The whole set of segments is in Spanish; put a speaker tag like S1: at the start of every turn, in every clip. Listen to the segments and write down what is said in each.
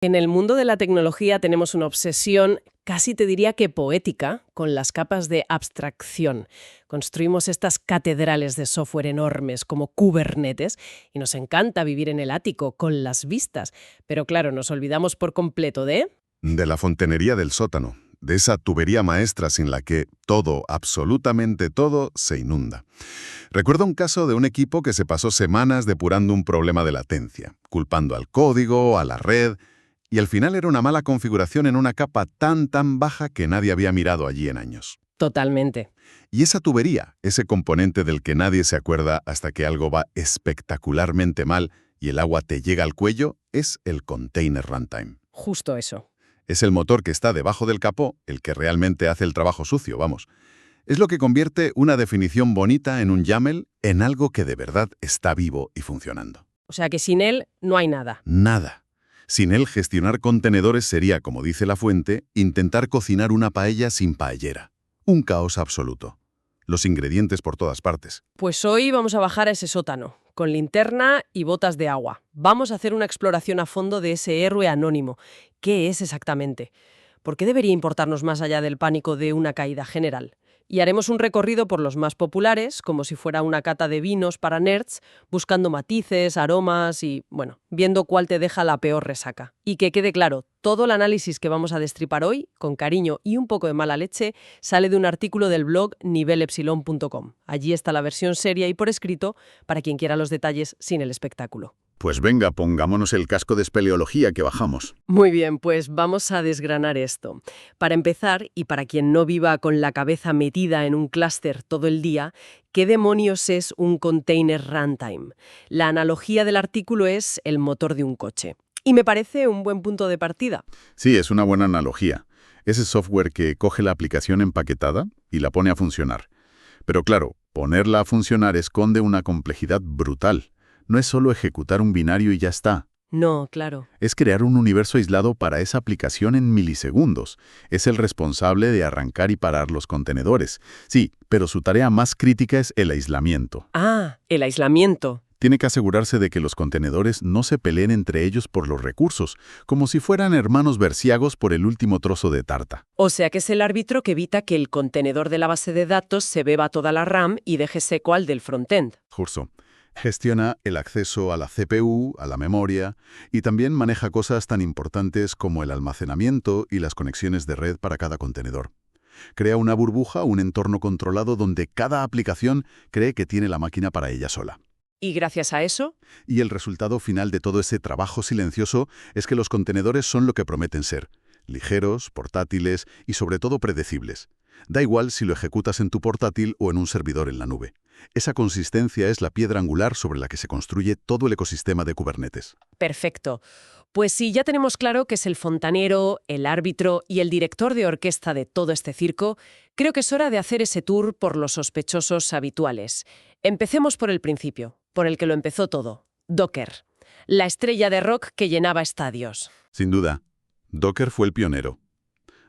S1: En el mundo de la tecnología tenemos una obsesión, casi te diría que poética, con las capas de abstracción. Construimos estas catedrales de software enormes como Kubernetes y nos encanta vivir en el ático con las vistas. Pero claro, nos olvidamos por completo
S2: De la fontanería del sótano, de esa tubería maestra sin la que todo, absolutamente todo, se inunda. Recuerdo un caso de un equipo que se pasó semanas depurando un problema de latencia, culpando al código, a la red, y al final era una mala configuración en una capa tan baja que nadie había mirado allí en años.
S1: Totalmente.
S2: Y esa tubería, ese componente del que nadie se acuerda hasta que algo va espectacularmente mal y el agua te llega al cuello, es el container runtime.
S1: Justo eso.
S2: Es el motor que está debajo del capó, el que realmente hace el trabajo sucio, vamos. Es lo que convierte una definición bonita en un YAML en algo que de verdad está vivo y funcionando.
S1: O sea que sin él no hay nada.
S2: Nada. Sin él, gestionar contenedores sería, como dice la fuente, intentar cocinar una paella sin paellera. Un caos absoluto. Los ingredientes por todas partes.
S1: Pues hoy vamos a bajar a ese sótano, con linterna y botas de agua. Vamos a hacer una exploración a fondo de ese héroe anónimo. ¿Qué es exactamente? ¿Por qué debería importarnos más allá del pánico de una caída general? Y haremos un recorrido por los más populares, como si fuera una cata de vinos para nerds, buscando matices, aromas y, bueno, viendo cuál te deja la peor resaca. Y que quede claro, todo el análisis que vamos a destripar hoy, con cariño y un poco de mala leche, sale de un artículo del blog nivelepsilon.com. Allí está la versión seria y por escrito para quien quiera los detalles sin el espectáculo.
S3: Pues venga, pongámonos el casco de espeleología que bajamos.
S1: Muy bien, pues vamos a desgranar esto. Para empezar, y para quien no viva con la cabeza metida en un clúster todo el día, ¿qué demonios es un container runtime? La analogía del artículo es el motor de un coche. Y me parece un buen punto de partida.
S3: Sí, es una buena analogía. Ese software que coge la aplicación empaquetada y la pone a funcionar. Pero claro, ponerla a funcionar esconde una complejidad brutal. No es solo ejecutar un binario y ya está.
S1: No, claro.
S3: Es crear un universo aislado para esa aplicación en milisegundos. Es el responsable de arrancar y parar los contenedores. Sí, pero su tarea más crítica es el aislamiento.
S1: Ah, el aislamiento.
S3: Tiene que asegurarse de que los contenedores no se peleen entre ellos por los recursos, como si fueran hermanos berciagos por el último trozo de tarta.
S1: O sea que es el árbitro que evita que el contenedor de la base de datos se beba toda la RAM y deje seco al del frontend.
S3: Justo. Gestiona el acceso a la CPU, a la memoria, y también maneja cosas tan importantes como el almacenamiento y las conexiones de red para cada contenedor. Crea una burbuja, un entorno controlado donde cada aplicación cree que tiene la máquina para ella sola.
S1: Y gracias a eso,
S3: Y el resultado final de todo ese trabajo silencioso es que los contenedores son lo que prometen ser: ligeros, portátiles y sobre todo predecibles. Da igual si lo ejecutas en tu portátil o en un servidor en la nube. Esa consistencia es la piedra angular sobre la que se construye todo el ecosistema de Kubernetes.
S1: perfecto. Pues si ya tenemos claro que es el fontanero, el árbitro y el director de orquesta de todo este circo, creo que es hora de hacer ese tour por los sospechosos habituales. Empecemos por el principio, por el que lo empezó todo: Docker, la estrella de rock que llenaba estadios.
S3: Sin duda, Docker fue el pionero.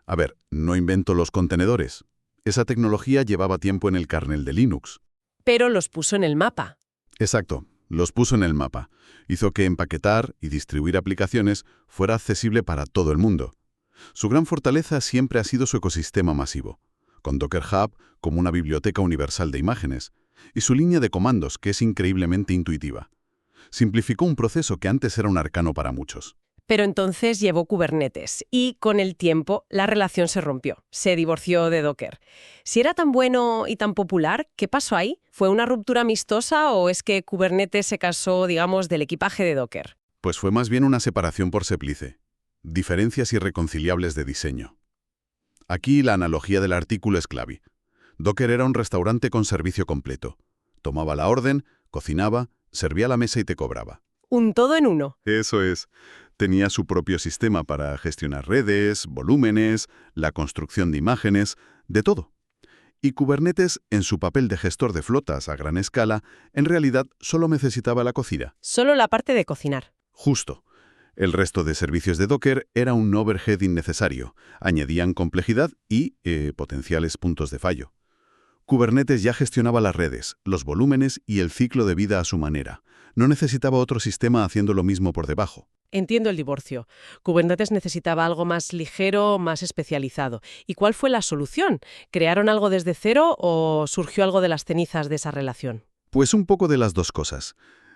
S3: A ver, no inventó los contenedores. Esa tecnología llevaba tiempo en el kernel de Linux.
S1: Pero los puso en el mapa.
S3: Exacto, los puso en el mapa. Hizo que empaquetar y distribuir aplicaciones fuera accesible para todo el mundo. Su gran fortaleza siempre ha sido su ecosistema masivo, con Docker Hub como una biblioteca universal de imágenes, y su línea de comandos, que es increíblemente intuitiva. Simplificó un proceso que antes era un arcano para muchos.
S1: Pero entonces llevó Kubernetes y, con el tiempo, la relación se rompió. Se divorció de Docker. Si era tan bueno y tan popular, ¿qué pasó ahí? ¿Fue una ruptura amistosa o es que Kubernetes se casó, digamos, del equipaje de Docker?
S3: Pues fue más bien una separación por séplice. Diferencias irreconciliables de diseño. Aquí la analogía del artículo es clave. Docker era un restaurante con servicio completo. Tomaba la orden, cocinaba, servía la mesa y te cobraba.
S1: Un todo en uno.
S3: Eso es. Tenía su propio sistema para gestionar redes, volúmenes, la construcción de imágenes, de todo. Y Kubernetes, en su papel de gestor de flotas a gran escala, en realidad solo necesitaba la cocina.
S1: Solo la parte de cocinar.
S3: Justo. El resto de servicios de Docker era un overhead innecesario. Añadían complejidad y potenciales puntos de fallo. Kubernetes ya gestionaba las redes, los volúmenes y el ciclo de vida a su manera. No necesitaba otro sistema haciendo lo mismo por debajo.
S1: Entiendo el divorcio. Kubernetes necesitaba algo más ligero, más especializado. ¿Y cuál fue la solución? ¿Crearon algo desde cero o surgió algo de las cenizas de esa relación?
S3: Pues un poco de las dos cosas.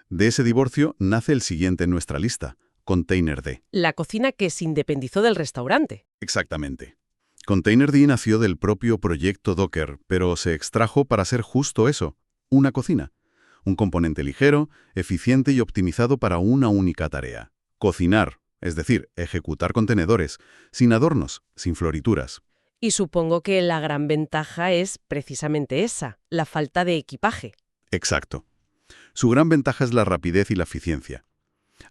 S3: De ese divorcio nace el siguiente en nuestra lista, Containerd.
S1: La cocina que se independizó del restaurante.
S3: Exactamente. Containerd nació del propio proyecto Docker, pero se extrajo para ser justo eso, una cocina. Un componente ligero, eficiente y optimizado para una única tarea. Cocinar, es decir, ejecutar contenedores, sin adornos, sin florituras.
S1: Y supongo que la gran ventaja es precisamente esa, la falta de equipaje.
S3: Exacto. Su gran ventaja es la rapidez y la eficiencia.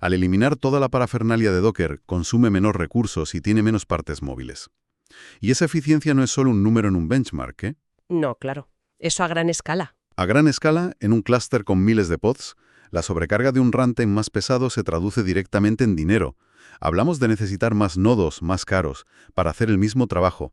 S3: Al eliminar toda la parafernalia de Docker, consume menos recursos y tiene menos partes móviles. Y esa eficiencia no es solo un número en un benchmark, ¿eh?
S1: No, claro. Eso a gran escala.
S3: A gran escala, en un clúster con miles de pods, la sobrecarga de un runtime más pesado se traduce directamente en dinero. Hablamos de necesitar más nodos, más caros, para hacer el mismo trabajo.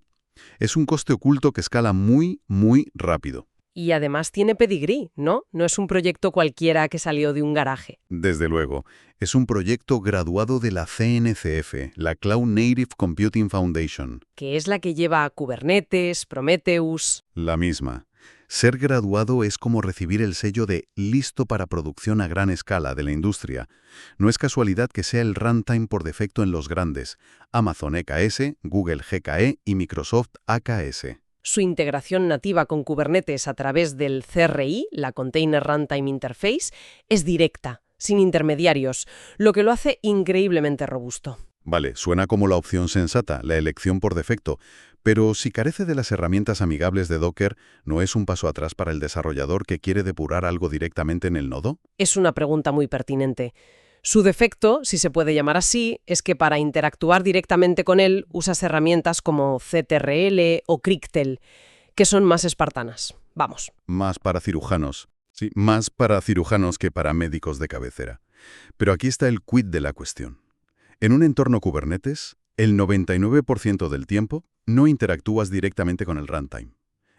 S3: Es un coste oculto que escala muy, muy rápido.
S1: Y además tiene pedigrí, ¿no? No es un proyecto cualquiera que salió de un garaje.
S3: Desde luego, es un proyecto graduado de la CNCF, la Cloud Native Computing Foundation.
S1: Que es la que lleva a Kubernetes, Prometheus.
S3: La misma. Ser graduado es como recibir el sello de listo para producción a gran escala de la industria. No es casualidad que sea el runtime por defecto en los grandes, Amazon EKS, Google GKE y Microsoft AKS.
S1: Su integración nativa con Kubernetes a través del CRI, la Container Runtime Interface, es directa, sin intermediarios, lo que lo hace increíblemente robusto.
S3: Vale, suena como la opción sensata, la elección por defecto, pero si carece de las herramientas amigables de Docker, ¿no es un paso atrás para el desarrollador que quiere depurar algo directamente en el nodo?
S1: Es una pregunta muy pertinente. Su defecto, si se puede llamar así, es que para interactuar directamente con él usas herramientas como CTRL o Crictel, que son más espartanas. Vamos.
S3: Más para cirujanos. Sí, más para cirujanos que para médicos de cabecera. Pero aquí está el quid de la cuestión. En un entorno Kubernetes, el 99% del tiempo no interactúas directamente con el runtime.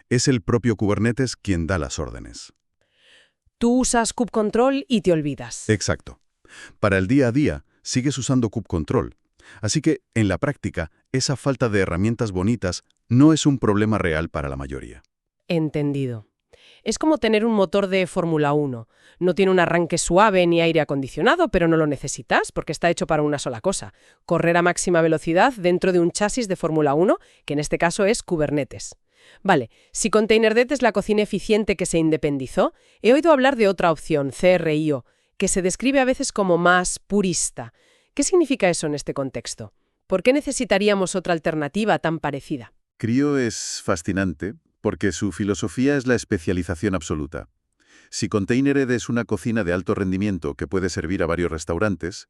S3: Es el propio Kubernetes quien da las órdenes.
S1: Tú usas kubectl y te olvidas.
S3: Exacto. Para el día a día, sigues usando kubectl. Así que, en la práctica, esa falta de herramientas bonitas no es un problema real para la mayoría.
S1: Entendido. Es como tener un motor de Fórmula 1. No tiene un arranque suave ni aire acondicionado, pero no lo necesitas porque está hecho para una sola cosa: correr a máxima velocidad dentro de un chasis de Fórmula 1, que en este caso es Kubernetes. Vale, si Containerd es la cocina eficiente que se independizó, he oído hablar de otra opción, CRIO, que se describe a veces como más purista. ¿Qué significa eso en este contexto? ¿Por qué necesitaríamos otra alternativa tan parecida?
S3: CRIO es fascinante porque su filosofía es la especialización absoluta. Si Containerd es una cocina de alto rendimiento que puede servir a varios restaurantes,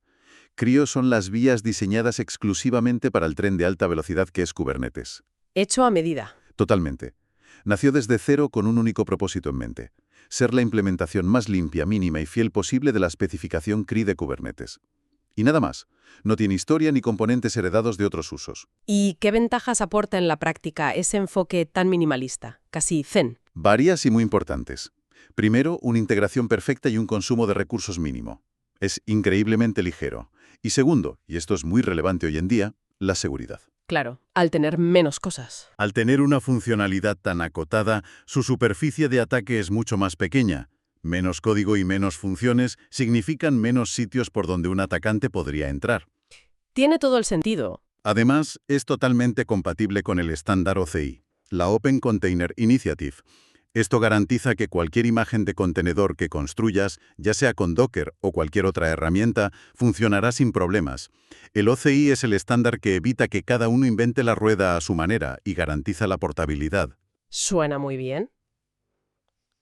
S3: CRIO son las vías diseñadas exclusivamente para el tren de alta velocidad que es Kubernetes.
S1: Hecho a medida.
S3: Totalmente. Nació desde cero con un único propósito en mente: ser la implementación más limpia, mínima y fiel posible de la especificación CRI de Kubernetes. Y nada más. No tiene historia ni componentes heredados de otros usos.
S1: ¿Y qué ventajas aporta en la práctica ese enfoque tan minimalista, casi zen?
S3: Varias y muy importantes. Primero, una integración perfecta y un consumo de recursos mínimo. Es increíblemente ligero. Y segundo, y esto es muy relevante hoy en día, la seguridad.
S1: Claro, al tener menos cosas.
S3: Al tener una funcionalidad tan acotada, su superficie de ataque es mucho más pequeña. Menos código y menos funciones significan menos sitios por donde un atacante podría entrar.
S1: Tiene todo el sentido.
S3: Además, es totalmente compatible con el estándar OCI, la Open Container Initiative. Esto garantiza que cualquier imagen de contenedor que construyas, ya sea con Docker o cualquier otra herramienta, funcionará sin problemas. El OCI es el estándar que evita que cada uno invente la rueda a su manera y garantiza la portabilidad.
S1: Suena muy bien.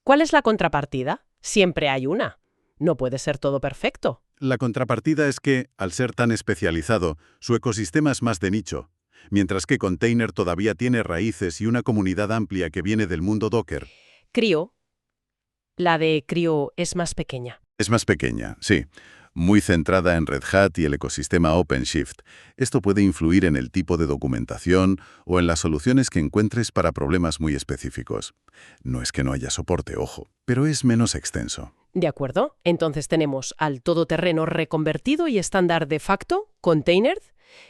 S1: ¿Cuál es la contrapartida? Siempre hay una. No puede ser todo perfecto.
S3: La contrapartida es que, al ser tan especializado, su ecosistema es más de nicho, mientras que Container todavía tiene raíces y una comunidad amplia que viene del mundo Docker.
S1: CRIO. La de CRIO es más pequeña.
S3: Es más pequeña, sí. Muy centrada en Red Hat y el ecosistema OpenShift. Esto puede influir en el tipo de documentación o en las soluciones que encuentres para problemas muy específicos. No es que no haya soporte, ojo, pero es menos extenso.
S1: De acuerdo. Entonces tenemos al todoterreno reconvertido y estándar de facto, Container,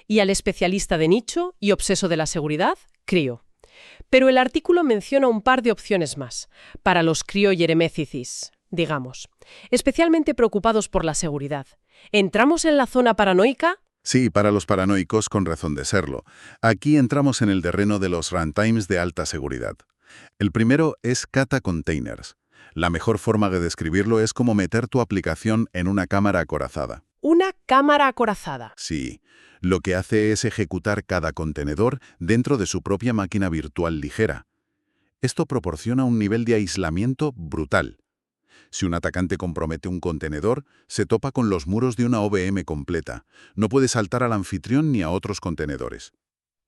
S1: y al especialista de nicho y obseso de la seguridad, CRIO. Pero el artículo menciona un par de opciones más, para los crioyeremezicis, digamos, especialmente preocupados por la seguridad. ¿Entramos en la zona paranoica?
S3: Sí, para los paranoicos con razón de serlo. Aquí entramos en el terreno de los runtimes de alta seguridad. El primero es Kata Containers. La mejor forma de describirlo es como meter tu aplicación en una cámara acorazada.
S1: Una cámara acorazada.
S3: Sí, lo que hace es ejecutar cada contenedor dentro de su propia máquina virtual ligera. Esto proporciona un nivel de aislamiento brutal. Si un atacante compromete un contenedor, se topa con los muros de una OVM completa. No puede saltar al anfitrión ni a otros contenedores.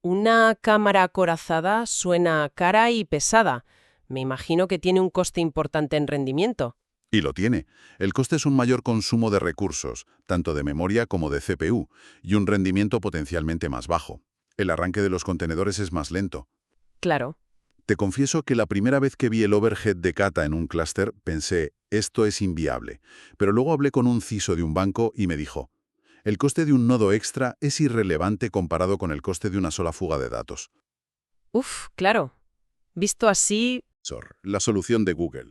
S1: Una cámara acorazada suena cara y pesada. Me imagino que tiene un coste importante en rendimiento.
S3: Y lo tiene. El coste es un mayor consumo de recursos, tanto de memoria como de CPU, y un rendimiento potencialmente más bajo. El arranque de los contenedores es más lento.
S1: Claro.
S3: Te confieso que la primera vez que vi el overhead de Kata en un clúster pensé, esto es inviable. Pero luego hablé con un CISO de un banco y me dijo, el coste de un nodo extra es irrelevante comparado con el coste de una sola fuga de datos.
S1: Uf, claro. Visto así,
S3: La solución de Google.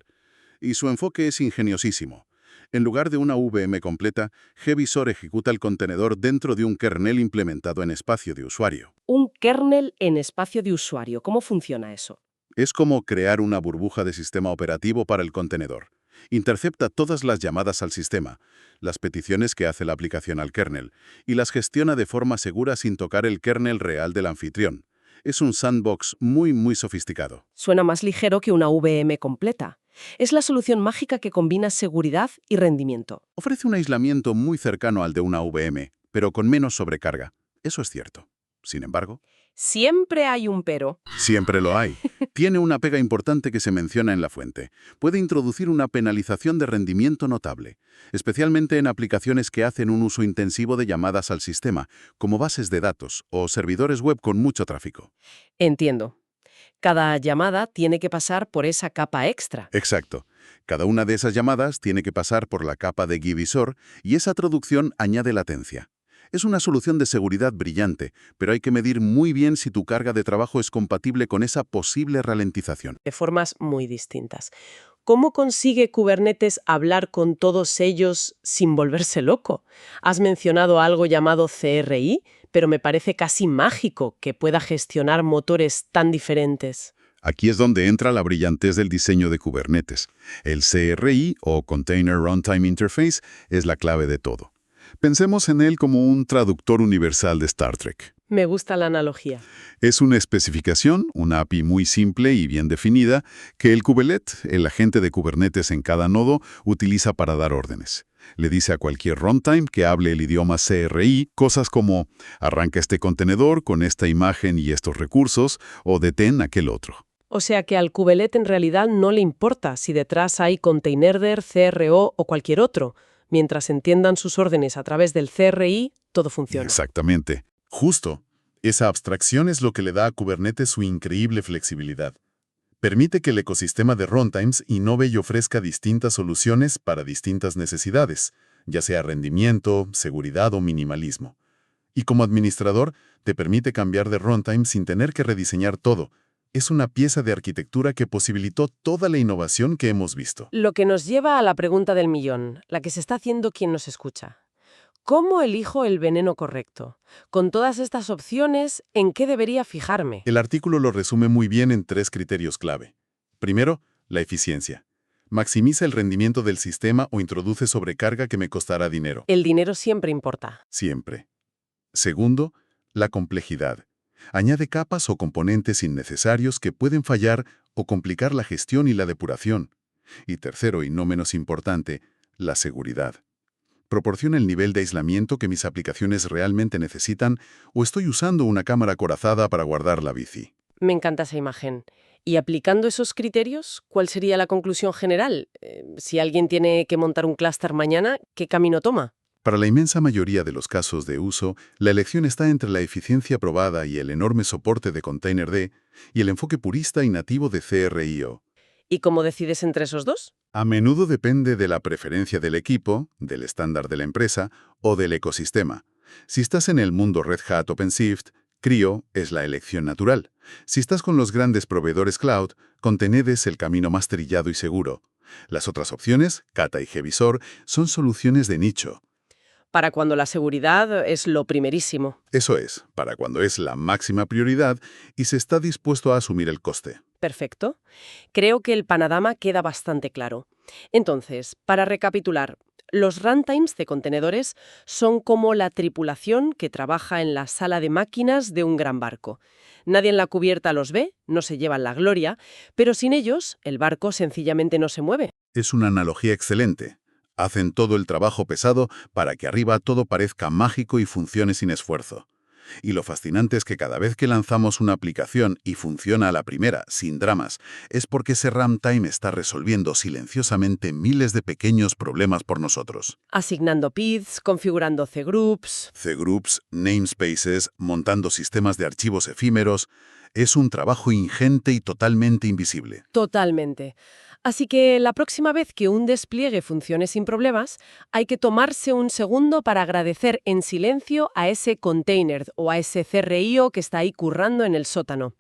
S3: Y su enfoque es ingeniosísimo. En lugar de una VM completa, gVisor ejecuta el contenedor dentro de un kernel implementado en espacio de usuario.
S1: un kernel en espacio de usuario. ¿Cómo funciona eso?
S3: Es como crear una burbuja de sistema operativo para el contenedor. Intercepta todas las llamadas al sistema, las peticiones que hace la aplicación al kernel, y las gestiona de forma segura sin tocar el kernel real del anfitrión. Es un sandbox muy sofisticado.
S1: Suena más ligero que una VM completa. Es la solución mágica que combina seguridad y rendimiento.
S3: Ofrece un aislamiento muy cercano al de una VM, pero con menos sobrecarga. Eso es cierto. Sin embargo,
S1: Siempre hay un pero.
S3: siempre lo hay. Tiene una pega importante que se menciona en la fuente. Puede introducir una penalización de rendimiento notable, especialmente en aplicaciones que hacen un uso intensivo de llamadas al sistema, como bases de datos o servidores web con mucho tráfico.
S1: Entiendo. Cada llamada tiene que pasar por esa capa extra.
S3: Exacto. Cada una de esas llamadas tiene que pasar por la capa de gVisor y esa traducción añade latencia. Es una solución de seguridad brillante, pero hay que medir muy bien si tu carga de trabajo es compatible con esa posible ralentización.
S1: De formas muy distintas. ¿Cómo consigue Kubernetes hablar con todos ellos sin volverse loco? Has mencionado algo llamado CRI, pero me parece casi mágico que pueda gestionar motores tan diferentes.
S3: Aquí es donde entra la brillantez del diseño de Kubernetes. El CRI, o Container Runtime Interface, es la clave de todo. Pensemos en él como un traductor universal de Star Trek.
S1: Me gusta la analogía.
S3: Es una especificación, una API muy simple y bien definida, que el kubelet, el agente de Kubernetes en cada nodo, utiliza para dar órdenes. Le dice a cualquier runtime que hable el idioma CRI cosas como arranca este contenedor con esta imagen y estos recursos, o detén aquel otro.
S1: O sea que al kubelet en realidad no le importa si detrás hay Containerd, CRO o cualquier otro. Mientras entiendan sus órdenes a través del CRI, todo funciona.
S3: Exactamente. Justo. Esa abstracción es lo que le da a Kubernetes su increíble flexibilidad. Permite que el ecosistema de runtimes innove y ofrezca distintas soluciones para distintas necesidades, ya sea rendimiento, seguridad o minimalismo. Y como administrador, te permite cambiar de runtime sin tener que rediseñar todo. Es una pieza de arquitectura que posibilitó toda la innovación que hemos visto.
S1: Lo que nos lleva a la pregunta del millón, la que se está haciendo quien nos escucha. ¿Cómo elijo el veneno correcto? Con todas estas opciones, ¿en qué debería fijarme?
S3: El artículo lo resume muy bien en 3 criterios clave. Primero, la eficiencia. Maximiza el rendimiento del sistema o introduce sobrecarga que me costará dinero.
S1: El dinero siempre importa.
S3: Siempre. Segundo, la complejidad. Añade capas o componentes innecesarios que pueden fallar o complicar la gestión y la depuración. Y tercero, y no menos importante, la seguridad. Proporciona el nivel de aislamiento que mis aplicaciones realmente necesitan o estoy usando una cámara acorazada para guardar la bici.
S1: Me encanta esa imagen. Y aplicando esos criterios, ¿cuál sería la conclusión general? Si alguien tiene que montar un clúster mañana, ¿qué camino toma?
S3: Para la inmensa mayoría de los casos de uso, la elección está entre la eficiencia probada y el enorme soporte de Containerd y el enfoque purista y nativo de CRIO.
S1: ¿Y cómo decides entre esos dos?
S3: A menudo depende de la preferencia del equipo, del estándar de la empresa o del ecosistema. Si estás en el mundo Red Hat OpenShift, CRI-O es la elección natural. Si estás con los grandes proveedores cloud, Contened es el camino más trillado y seguro. Las otras opciones, Kata y Gvisor, son soluciones de nicho.
S1: Para cuando la seguridad es lo primerísimo.
S3: Eso es, para cuando es la máxima prioridad y se está dispuesto a asumir el coste.
S1: Perfecto. Creo que el panorama queda bastante claro. Entonces, para recapitular, los runtimes de contenedores son como la tripulación que trabaja en la sala de máquinas de un gran barco. Nadie en la cubierta los ve, no se llevan la gloria, pero sin ellos el barco sencillamente no se mueve.
S3: Es una analogía excelente. Hacen todo el trabajo pesado para que arriba todo parezca mágico y funcione sin esfuerzo. Y lo fascinante es que cada vez que lanzamos una aplicación y funciona a la primera, sin dramas, es porque ese runtime está resolviendo silenciosamente miles de pequeños problemas por nosotros.
S1: Asignando PIDs, configurando cgroups.
S3: Cgroups, namespaces, montando sistemas de archivos efímeros. Es un trabajo ingente y totalmente invisible.
S1: Totalmente. Así que la próxima vez que un despliegue funcione sin problemas, hay que tomarse un segundo para agradecer en silencio a ese container o a ese CRIO que está ahí currando en el sótano.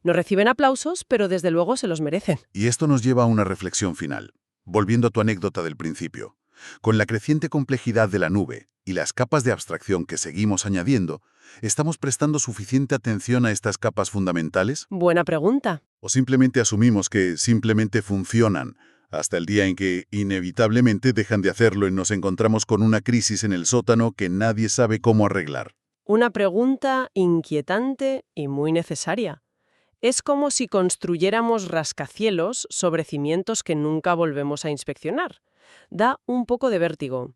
S1: No reciben aplausos, pero desde luego se los merecen.
S3: Y esto nos lleva a una reflexión final. Volviendo a tu anécdota del principio. Con la creciente complejidad de la nube y las capas de abstracción que seguimos añadiendo, ¿estamos prestando suficiente atención a estas capas fundamentales?
S1: Buena pregunta.
S3: ¿O simplemente asumimos que simplemente funcionan, hasta el día en que inevitablemente dejan de hacerlo y nos encontramos con una crisis en el sótano que nadie sabe cómo arreglar?
S1: Una pregunta inquietante y muy necesaria. Es como si construyéramos rascacielos sobre cimientos que nunca volvemos a inspeccionar. Da un poco de vértigo.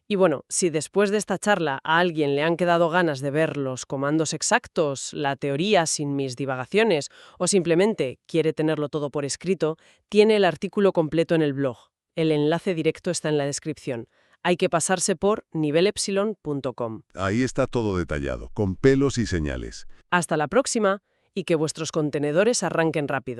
S1: Y bueno, si después de esta charla a alguien le han quedado ganas de ver los comandos exactos, la teoría sin mis divagaciones, o simplemente quiere tenerlo todo por escrito, tiene el artículo completo en el blog. El enlace directo está en la descripción. Hay que pasarse por nivelepsilon.com.
S3: Ahí está todo detallado, con pelos y señales.
S1: Hasta la próxima y que vuestros contenedores arranquen rápido.